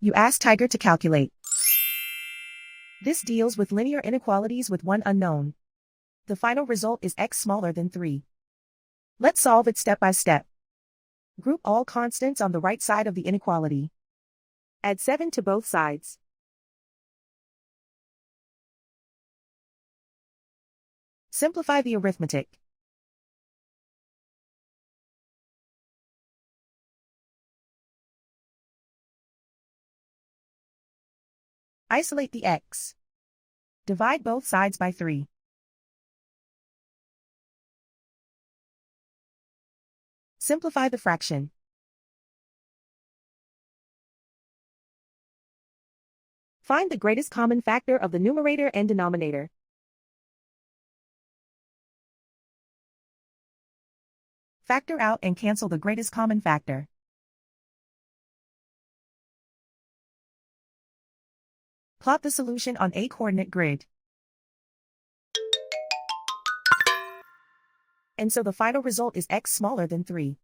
You ask Tiger to calculate. This deals with linear inequalities with one unknown. The final result is x smaller than 3. Let's solve it step by step. Group all constants on the right side of the inequality. Add 7 to both sides. Simplify the arithmetic. Isolate the x. Divide both sides by 3. Simplify the fraction. Find the greatest common factor of the numerator and denominator. Factor out and cancel the greatest common factor. Plot the solution on a coordinate grid. And so the final result is x smaller than 3.